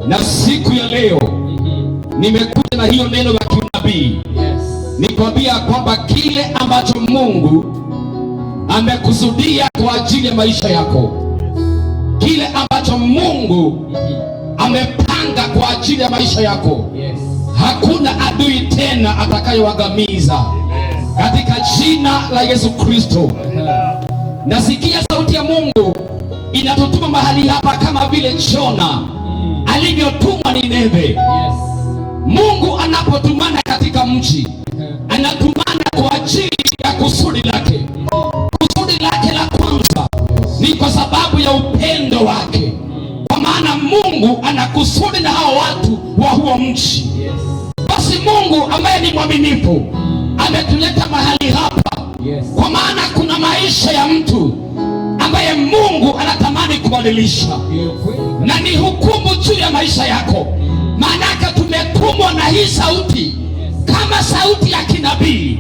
Na siku ya leo nimekuja na hiyo neno la kiunabii. Nikwambia kwamba kile ambacho Mungu amekusudia kwa ajili ya maisha yako, kile ambacho Mungu amepanga kwa ajili ya maisha yako, hakuna adui tena atakayoangamiza katika jina la Yesu Kristo. Nasikia sauti ya Mungu inatutuma mahali hapa kama vile Jona alivyotumwa Nineve. Mungu anapotumana katika mji, anatumana kwa ajili ya kusudi lake. Kusudi lake la kwanza ni kwa sababu ya upendo wake, kwa maana Mungu anakusudi na hao watu wa huo mji. Basi Mungu ambaye ni mwaminifu ametuleta mahali hapa, kwa maana kuna maisha ya mtu ambaye Mungu anatamani kubadilisha, na ni hukumu juu ya maisha yako. Maanake tumetumwa na hii sauti kama sauti ya kinabii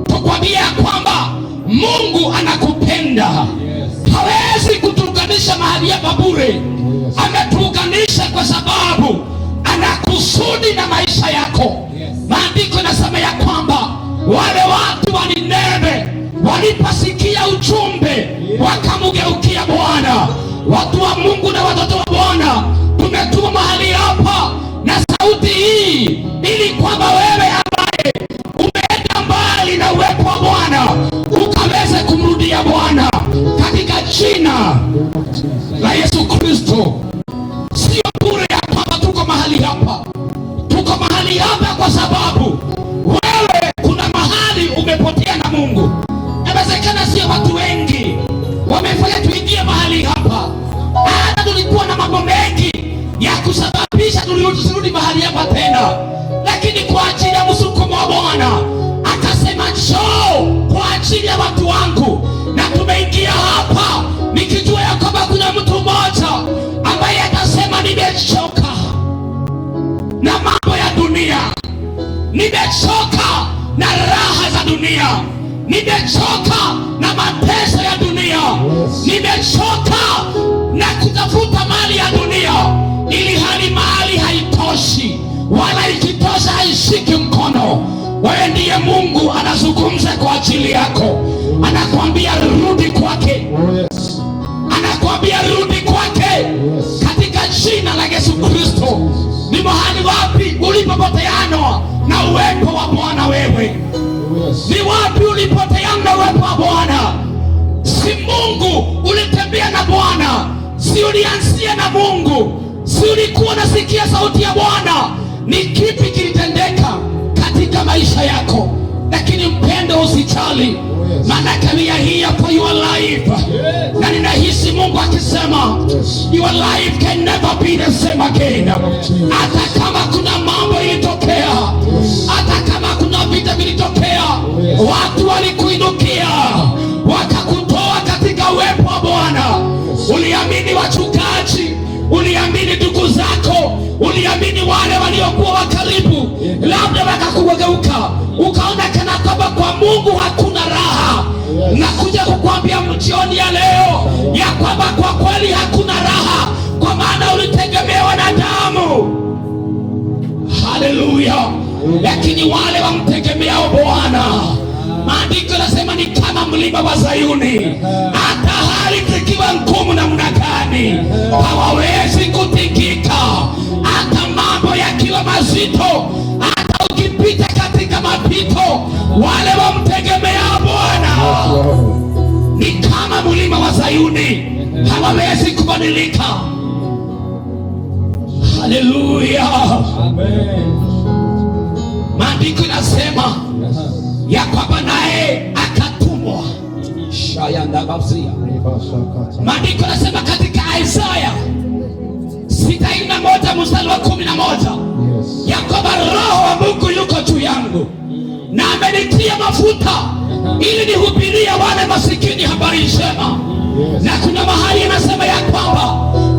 tukwambia kwamba Mungu anakupenda. Hawezi kutuunganisha mahali hapa bure. Ametuunganisha kwa sababu anakusudi na maisha yako. Maandiko yanasema ya kwamba wale watu wa Nineve waliposikia ujumbe wakamgeukia Bwana. Watu wa Mungu na watoto wa Bwana tumetumwa mahali hapa na sauti hii ili kwamba wewe ambaye umeenda mbali na uwepo wa Bwana ukaweze kumrudia Bwana katika jina la Yesu Kristo. Sio bure ya kwamba tuko mahali hapa. Tuko mahali hapa kwa sababu wewe kuna mahali umepotea na Mungu. Inawezekana sio watu wengi wamefanya tuingie mahali hapa. Hata tulikuwa na mambo mengi ya kusababisha turudi mahali hapa tena, lakini kwa ajili ya msukumo wa Bwana akasema njoo kwa ajili ya watu wangu. Na tumeingia hapa nikijua ya kwamba kuna mtu mmoja ambaye atasema nimechoka na mambo ya dunia, nimechoka na raha za dunia, nimechoka na mateso ya dunia, nimechoka na kutafuta mali ya dunia, ili hali mali haitoshi, wala ikitosha haishiki mkono. Wewe ndiye Mungu anazungumza kwa ajili yako, anakuambia rudi kwake, anakuambia rudi kwake katika jina la Yesu Kristo. Ni mahali wapi ulipopoteana na uwepo wa Bwana? Wewe ni wapi ulipoteana na uwepo wa Bwana? Si Mungu ulitembea na Bwana, si ulianzia na Mungu, si ulikuwa nasikia sauti ya Bwana? Ni kipi kilitendeka katika maisha yako? Lakini mpendo, usijali, maana we are here for your life. Na ninahisi Mungu akisema your life can never be the same again. Hata kama kuna mambo ilitokea, hata kama kuna vita vilitokea, watu walikuinukia wakakutoa katika uwepo wa Bwana. Uliamini wachungaji, uliamini ndugu zako, uliamini wale waliokuwa wa karibu, labda wakakugeuka, ukaona kana kwamba kwa Mungu hakuna raha. Nakuja kukwambia jioni ya leo ya kwamba kwa kweli hakuna raha, kwa maana ulitegemea wanadamu. Haleluya! Lakini wale wamtegemeao Bwana, maandiko yanasema ni kama mlima wa Sayuni, hata hali zikiwa ngumu namna gani hawawezi kutikika. Hata mambo yakiwa mazito, hata ukipita katika mapito, wale wamtegemeao Bwana ni kama mlima wa Sayuni, hawawezi kubadilika. Haleluya, amen. Maandiko yanasema ya kwamba naye akatumwa. Maandiko yanasema katika Isaya 61 mstari wa 11 ya kwamba Roho wa Mungu yuko juu yangu na amenitia mafuta ili nihubirie wale masikini habari njema. Na kuna mahali anasema ya kwamba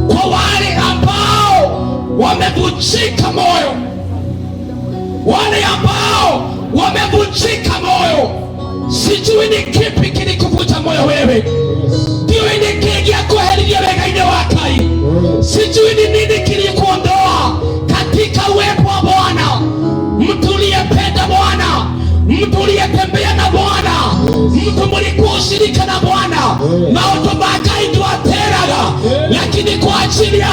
kwa wale ambao wamevunjika moyo, wale ambao wamevunjika moyo. Sijui ni kipi kilikuvunja moyo wewe, ndiyo inikigia kuheridia wega ine wakai. Sijui ni nini kilikuondoa ririkana Bwana maundu makaitwa teraga, lakini kwa ajili ya